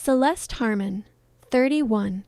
Celeste Harmon, 31,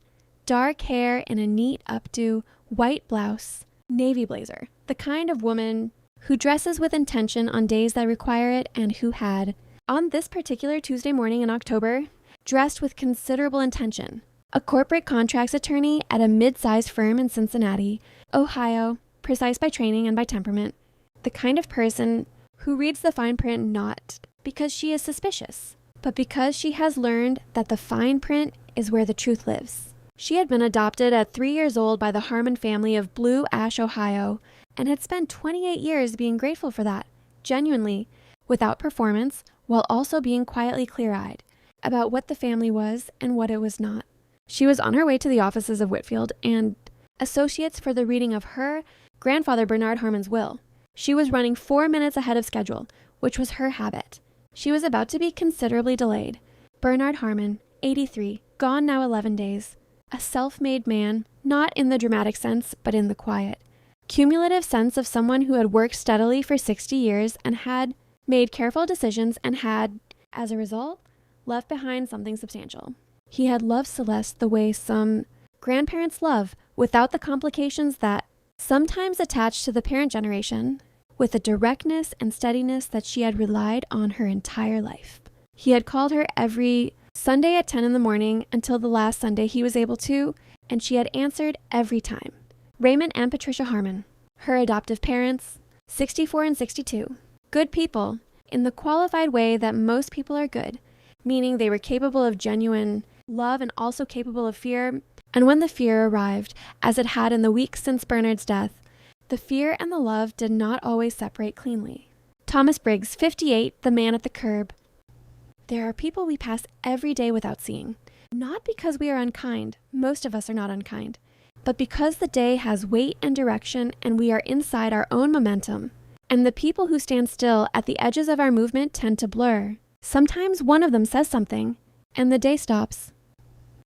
dark hair in a neat updo, white blouse, navy blazer, the kind of woman who dresses with intention on days that require it and who had, on this particular Tuesday morning in October, dressed with considerable intention. A corporate contracts attorney at a mid-sized firm in Cincinnati, Ohio, precise by training and by temperament, the kind of person who reads the fine print not because she is suspicious, but because she has learned that the fine print is where the truth lives. She had been adopted at 3 years old by the Harmon family of Blue Ash, Ohio, and had spent 28 years being grateful for that, genuinely, without performance, while also being quietly clear-eyed about what the family was and what it was not. She was on her way to the offices of Whitfield and Associates for the reading of her grandfather Bernard Harmon's will. She was running 4 minutes ahead of schedule, which was her habit. She was about to be considerably delayed. Bernard Harmon, 83, gone now 11 days. A self-made man, not in the dramatic sense, but in the quiet, cumulative sense of someone who had worked steadily for 60 years and had made careful decisions and had, as a result, left behind something substantial. He had loved Celeste the way some grandparents love, without the complications that sometimes attach to the parent generation, with a directness and steadiness that she had relied on her entire life. He had called her every Sunday at 10 in the morning until the last Sunday he was able to, and she had answered every time. Raymond and Patricia Harmon, her adoptive parents, 64 and 62. Good people, in the qualified way that most people are good, meaning they were capable of genuine love and also capable of fear. And when the fear arrived, as it had in the weeks since Bernard's death, the fear and the love did not always separate cleanly. Thomas Briggs, 58, the man at the curb. There are people we pass every day without seeing, not because we are unkind, most of us are not unkind, but because the day has weight and direction and we are inside our own momentum, and the people who stand still at the edges of our movement tend to blur. Sometimes one of them says something, and the day stops.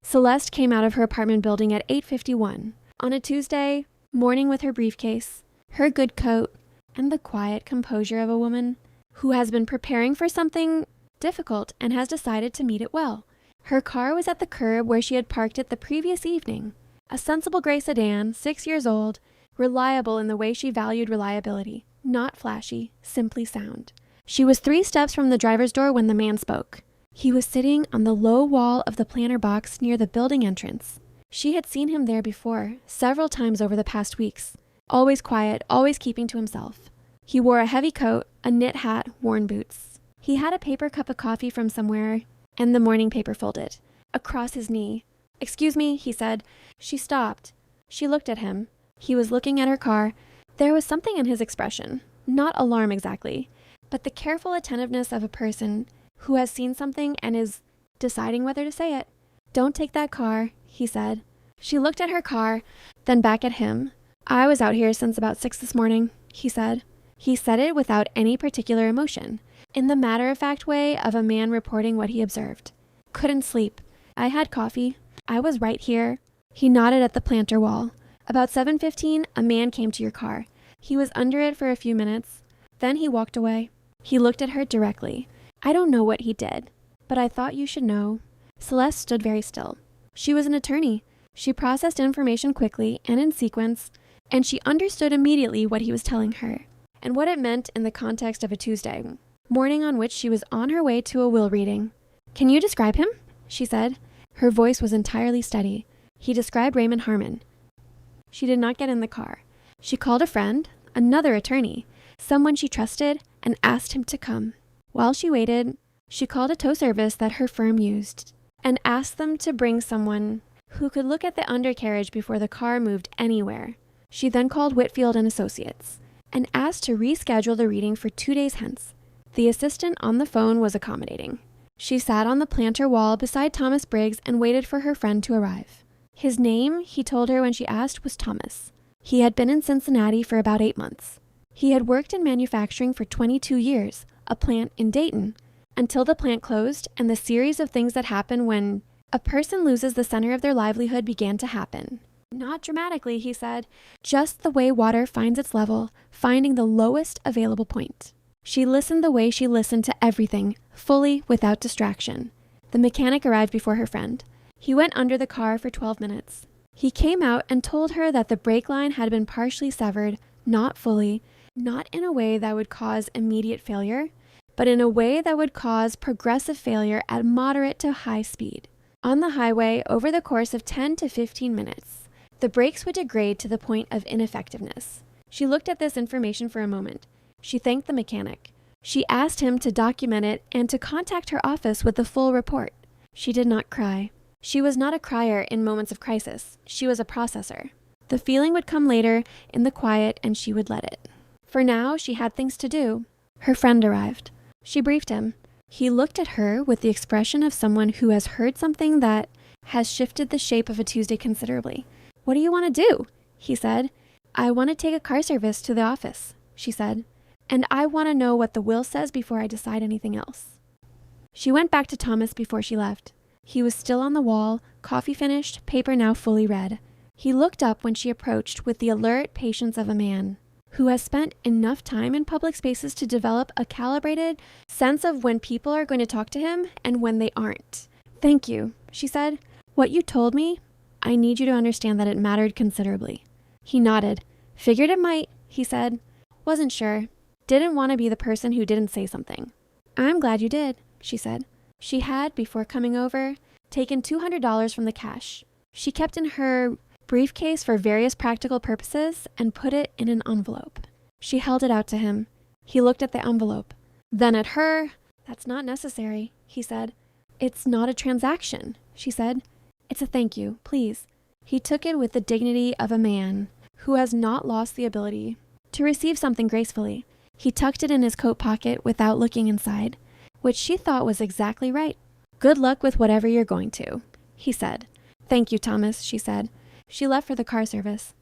Celeste came out of her apartment building at 8:51 on a Tuesday morning with her briefcase, her good coat, and the quiet composure of a woman who has been preparing for something difficult and has decided to meet it well. Her car was at the curb where she had parked it the previous evening. A sensible gray sedan, 6 years old, reliable in the way she valued reliability, not flashy, simply sound. She was 3 steps from the driver's door when the man spoke. He was sitting on the low wall of the planter box near the building entrance. She had seen him there before, several times over the past weeks. Always quiet, always keeping to himself. He wore a heavy coat, a knit hat, worn boots. He had a paper cup of coffee from somewhere, and the morning paper folded across his knee. "Excuse me," he said. She stopped. She looked at him. He was looking at her car. There was something in his expression, not alarm exactly, but the careful attentiveness of a person who has seen something and is deciding whether to say it. "Don't take that car," he said. She looked at her car, then back at him. "I was out here since about 6 this morning," he said. He said it without any particular emotion, in the matter-of-fact way of a man reporting what he observed. "Couldn't sleep. I had coffee. I was right here." He nodded at the planter wall. "About 7:15, a man came to your car. He was under it for a few minutes. Then he walked away." He looked at her directly. "I don't know what he did, but I thought you should know." Celeste stood very still. She was an attorney. She processed information quickly and in sequence, and she understood immediately what he was telling her, and what it meant in the context of a Tuesday morning on which she was on her way to a will reading. "Can you describe him?" she said. Her voice was entirely steady. He described Raymond Harmon. She did not get in the car. She called a friend, another attorney, someone she trusted, and asked him to come. While she waited, she called a tow service that her firm used and asked them to bring someone who could look at the undercarriage before the car moved anywhere. She then called Whitfield and Associates and asked to reschedule the reading for 2 days hence. The assistant on the phone was accommodating. She sat on the planter wall beside Thomas Briggs and waited for her friend to arrive. His name, he told her when she asked, was Thomas. He had been in Cincinnati for about 8 months. He had worked in manufacturing for 22 years, a plant in Dayton, until the plant closed and the series of things that happen when a person loses the center of their livelihood began to happen. Not dramatically, he said, just the way water finds its level, finding the lowest available point. She listened the way she listened to everything, fully, without distraction. The mechanic arrived before her friend. He went under the car for 12 minutes. He came out and told her that the brake line had been partially severed, not fully, not in a way that would cause immediate failure, but in a way that would cause progressive failure at moderate to high speed. On the highway, over the course of 10 to 15 minutes, the brakes would degrade to the point of ineffectiveness. She looked at this information for a moment. She thanked the mechanic. She asked him to document it and to contact her office with the full report. She did not cry. She was not a crier in moments of crisis. She was a processor. The feeling would come later in the quiet and she would let it. For now, she had things to do. Her friend arrived. She briefed him. He looked at her with the expression of someone who has heard something that has shifted the shape of a Tuesday considerably. "What do you want to do?" he said. "I want to take a car service to the office," she said. "And I want to know what the will says before I decide anything else." She went back to Thomas before she left. He was still on the wall, coffee finished, paper now fully read. He looked up when she approached with the alert patience of a man who has spent enough time in public spaces to develop a calibrated sense of when people are going to talk to him and when they aren't. "Thank you," she said. "What you told me, I need you to understand that it mattered considerably." He nodded. "Figured it might," he said. "Wasn't sure. Didn't want to be the person who didn't say something." "I'm glad you did," she said. She had, before coming over, taken $200 from the cash she kept in her briefcase for various practical purposes and put it in an envelope. She held it out to him. He looked at the envelope, then at her. "That's not necessary," he said. "It's not a transaction," she said. "It's a thank you, please." He took it with the dignity of a man who has not lost the ability to receive something gracefully. He tucked it in his coat pocket without looking inside, which she thought was exactly right. "Good luck with whatever you're going to," he said. "Thank you, Thomas," she said. She left for the car service.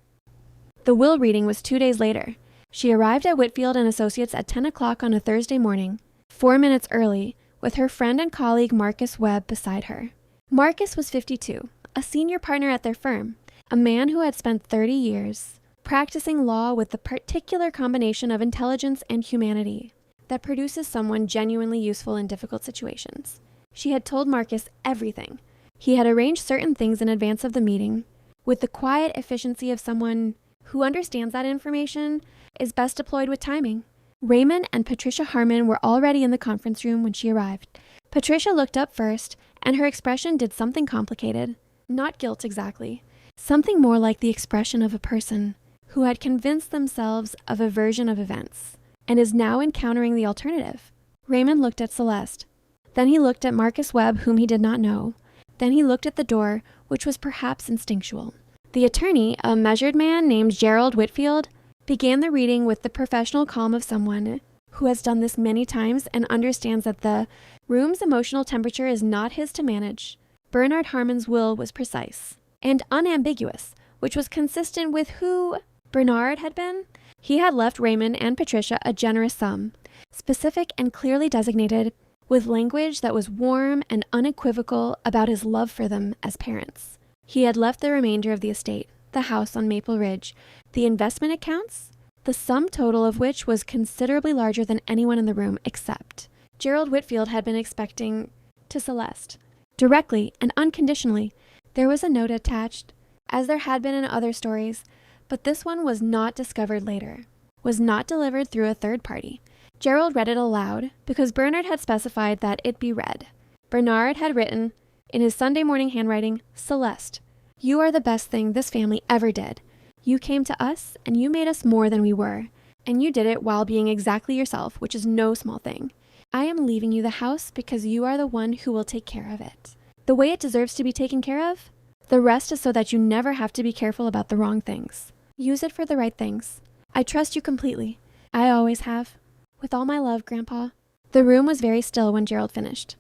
The will reading was 2 days later. She arrived at Whitfield and Associates at 10 o'clock on a Thursday morning, 4 minutes early, with her friend and colleague Marcus Webb beside her. Marcus was 52, a senior partner at their firm, a man who had spent 30 years practicing law with the particular combination of intelligence and humanity that produces someone genuinely useful in difficult situations. She had told Marcus everything. He had arranged certain things in advance of the meeting, with the quiet efficiency of someone who understands that information is best deployed with timing. Raymond and Patricia Harmon were already in the conference room when she arrived. Patricia looked up first, and her expression did something complicated. Not guilt exactly. Something more like the expression of a person who had convinced themselves of a version of events and is now encountering the alternative. Raymond looked at Celeste. Then he looked at Marcus Webb, whom he did not know. Then he looked at the door, which was perhaps instinctual. The attorney, a measured man named Gerald Whitfield, began the reading with the professional calm of someone who has done this many times and understands that the room's emotional temperature is not his to manage. Bernard Harmon's will was precise and unambiguous, which was consistent with who Bernard had been. He had left Raymond and Patricia a generous sum, specific and clearly designated, with language that was warm and unequivocal about his love for them as parents. He had left the remainder of the estate, the house on Maple Ridge, the investment accounts, the sum total of which was considerably larger than anyone in the room except Gerald Whitfield had been expecting to Celeste. Directly and unconditionally, there was a note attached, as there had been in other stories, but this one was not discovered later, was not delivered through a third party. Gerald read it aloud because Bernard had specified that it be read. Bernard had written, in his Sunday morning handwriting, "Celeste, you are the best thing this family ever did. You came to us, and you made us more than we were, and you did it while being exactly yourself, which is no small thing. I am leaving you the house because you are the one who will take care of it, the way it deserves to be taken care of. The rest is so that you never have to be careful about the wrong things. Use it for the right things. I trust you completely. I always have. With all my love, Grandpa." The room was very still when Gerald finished.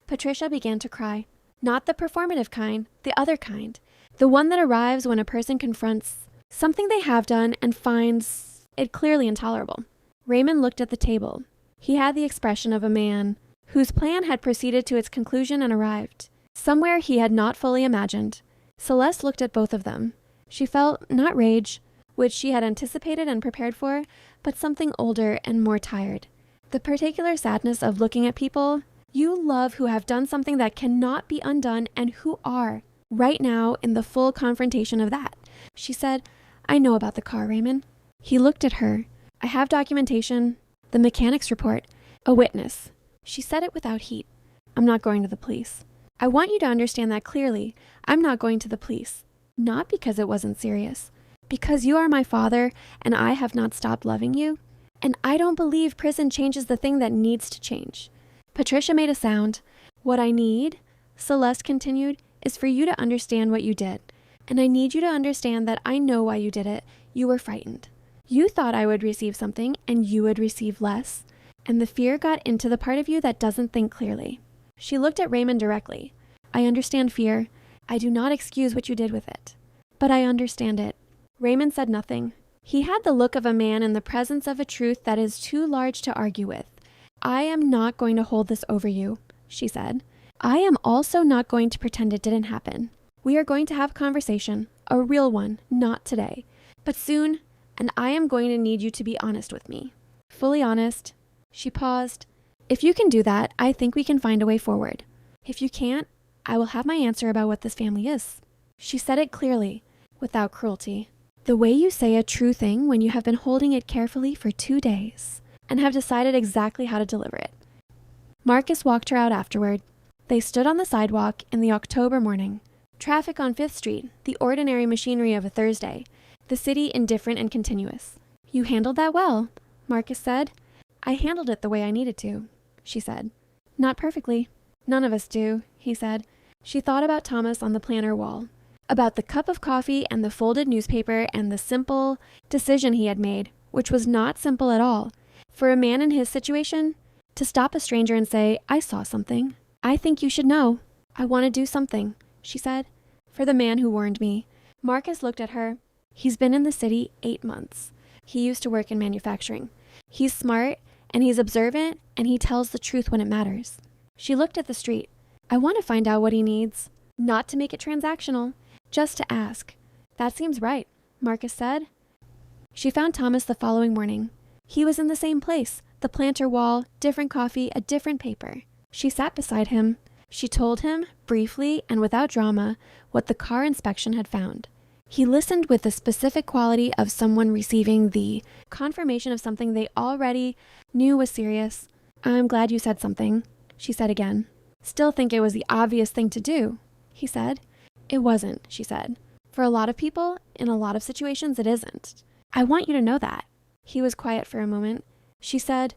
Patricia began to cry. Not the performative kind, the other kind. The one that arrives when a person confronts something they have done and finds it clearly intolerable. Raymond looked at the table. He had the expression of a man whose plan had proceeded to its conclusion and arrived somewhere he had not fully imagined. Celeste looked at both of them. She felt not rage, which she had anticipated and prepared for, but something older and more tired. The particular sadness of looking at people You love who have done something that cannot be undone and who are right now in the full confrontation of that. She said, I know about the car, Raymond. He looked at her. I have documentation, the mechanic's report, a witness. She said it without heat. I'm not going to the police. I want you to understand that clearly. I'm not going to the police. Not because it wasn't serious. Because you are my father and I have not stopped loving you. And I don't believe prison changes the thing that needs to change. Patricia made a sound. What I need, Celeste continued, is for you to understand what you did. And I need you to understand that I know why you did it. You were frightened. You thought I would receive something and you would receive less. And the fear got into the part of you that doesn't think clearly. She looked at Raymond directly. I understand fear. I do not excuse what you did with it. But I understand it. Raymond said nothing. He had the look of a man in the presence of a truth that is too large to argue with. I am not going to hold this over you, she said. I am also not going to pretend it didn't happen. We are going to have a conversation, a real one, not today, but soon, and I am going to need you to be honest with me. Fully honest. She paused. If you can do that, I think we can find a way forward. If you can't, I will have my answer about what this family is. She said it clearly, without cruelty. The way you say a true thing when you have been holding it carefully for 2 days and have decided exactly how to deliver it. Marcus walked her out afterward. They stood on the sidewalk in the October morning. Traffic on 5th Street, the ordinary machinery of a Thursday. The city indifferent and continuous. You handled that well, Marcus said. I handled it the way I needed to, she said. Not perfectly. None of us do, he said. She thought about Thomas on the planter wall, about the cup of coffee and the folded newspaper and the simple decision he had made, which was not simple at all. For a man in his situation, to stop a stranger and say, I saw something. I think you should know. I want to do something, she said. For the man who warned me. Marcus looked at her. He's been in the city 8 months. He used to work in manufacturing. He's smart, and he's observant, and he tells the truth when it matters. She looked at the street. I want to find out what he needs. Not to make it transactional, just to ask. That seems right, Marcus said. She found Thomas the following morning. He was in the same place, the planter wall, different coffee, a different paper. She sat beside him. She told him, briefly and without drama, what the car inspection had found. He listened with the specific quality of someone receiving the confirmation of something they already knew was serious. I'm glad you said something, she said again. Still think it was the obvious thing to do, he said. It wasn't, she said. For a lot of people, in a lot of situations, it isn't. I want you to know that. He was quiet for a moment. She said,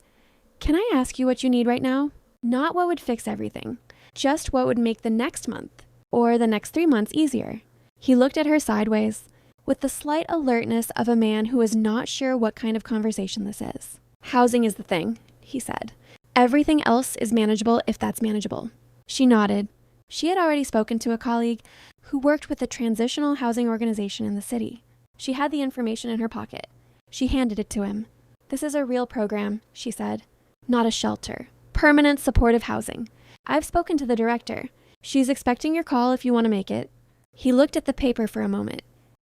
Can I ask you what you need right now? Not what would fix everything, just what would make the next month or the next 3 months easier. He looked at her sideways with the slight alertness of a man who is not sure what kind of conversation this is. Housing is the thing, he said. Everything else is manageable if that's manageable. She nodded. She had already spoken to a colleague who worked with a transitional housing organization in the city. She had the information in her pocket. She handed it to him. This is a real program, she said. Not a shelter. Permanent supportive housing. I've spoken to the director. She's expecting your call if you want to make it. He looked at the paper for a moment.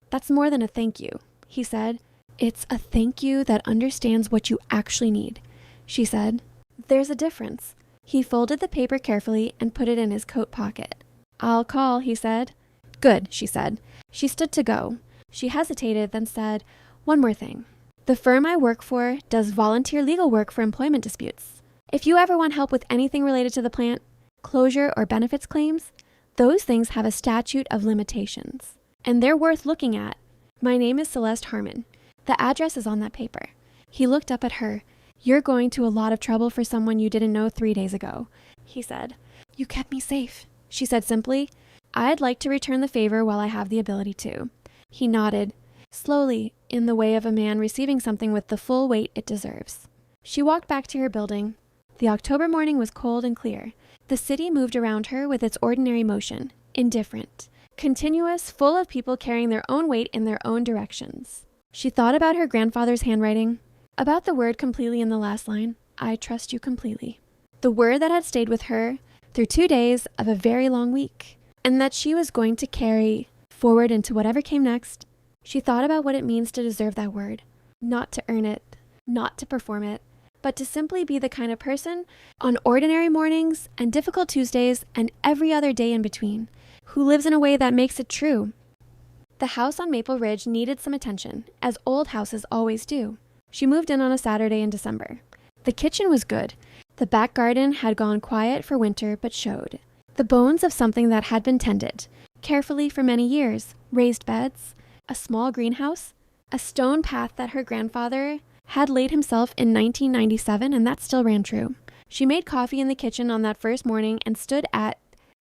That's more than a thank you, he said. It's a thank you that understands what you actually need, she said. There's a difference. He folded the paper carefully and put it in his coat pocket. I'll call, he said. Good, she said. She stood to go. She hesitated, then said, One more thing. The firm I work for does volunteer legal work for employment disputes. If you ever want help with anything related to the plant, closure or benefits claims, those things have a statute of limitations, and they're worth looking at. My name is Celeste Harmon. The address is on that paper. He looked up at her. You're going to a lot of trouble for someone you didn't know 3 days ago, he said. You kept me safe, she said simply. I'd like to return the favor while I have the ability to. He nodded, slowly, in the way of a man receiving something with the full weight it deserves. She walked back to her building. The October morning was cold and clear. The city moved around her with its ordinary motion, indifferent, continuous, full of people carrying their own weight in their own directions. She thought about her grandfather's handwriting, about the word completely in the last line, I trust you completely. The word that had stayed with her through 2 days of a very long week, and that she was going to carry forward into whatever came next. She thought about what it means to deserve that word, not to earn it, not to perform it, but to simply be the kind of person on ordinary mornings and difficult Tuesdays and every other day in between, who lives in a way that makes it true. The house on Maple Ridge needed some attention, as old houses always do. She moved in on a Saturday in December. The kitchen was good. The back garden had gone quiet for winter but showed the bones of something that had been tended carefully for many years: raised beds, a small greenhouse, a stone path that her grandfather had laid himself in 1997, and that still ran true. She made coffee in the kitchen on that first morning and stood at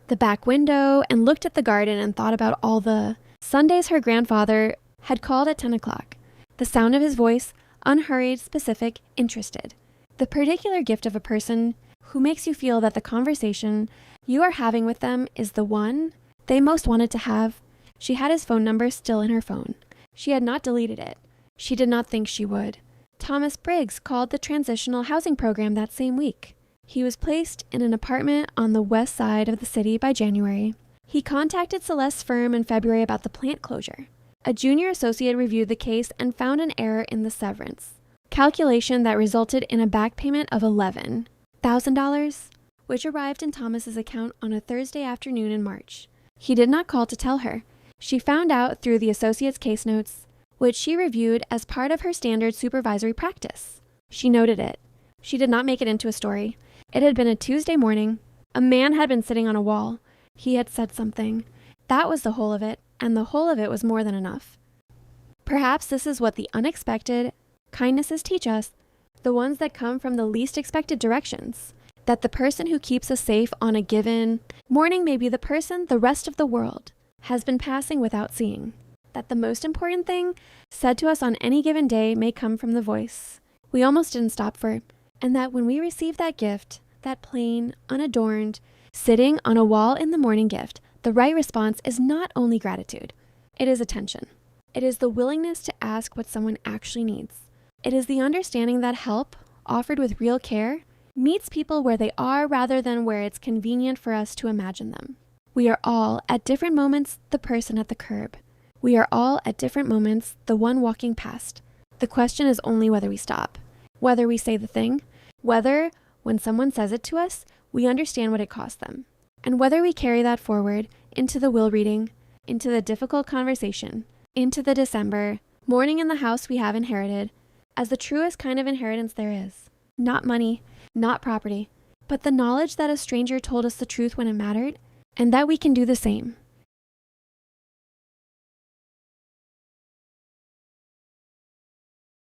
the back window and looked at the garden and thought about all the Sundays her grandfather had called at 10 o'clock. The sound of his voice, unhurried, specific, interested. The particular gift of a person who makes you feel that the conversation you are having with them is the one they most wanted to have. She had his phone number still in her phone. She had not deleted it. She did not think she would. Thomas Briggs called the transitional housing program that same week. He was placed in an apartment on the west side of the city by January. He contacted Celeste's firm in February about the plant closure. A junior associate reviewed the case and found an error in the severance calculation that resulted in a back payment of $11,000, which arrived in Thomas's account on a Thursday afternoon in March. He did not call to tell her. She found out through the associate's case notes, which she reviewed as part of her standard supervisory practice. She noted it. She did not make it into a story. It had been a Tuesday morning. A man had been sitting on a wall. He had said something. That was the whole of it, and the whole of it was more than enough. Perhaps this is what the unexpected kindnesses teach us, the ones that come from the least expected directions, that the person who keeps us safe on a given morning may be the person the rest of the world has been passing without seeing, that the most important thing said to us on any given day may come from the voice we almost didn't stop for, and that when we receive that gift, that plain, unadorned, sitting on a wall in the morning gift, the right response is not only gratitude, it is attention. It is the willingness to ask what someone actually needs. It is the understanding that help, offered with real care, meets people where they are rather than where it's convenient for us to imagine them. We are all, at different moments, the person at the curb. We are all, at different moments, the one walking past. The question is only whether we stop, whether we say the thing, whether, when someone says it to us, we understand what it cost them, and whether we carry that forward into the will reading, into the difficult conversation, into the December morning in the house we have inherited, as the truest kind of inheritance there is. Not money, not property, but the knowledge that a stranger told us the truth when it mattered, and that we can do the same.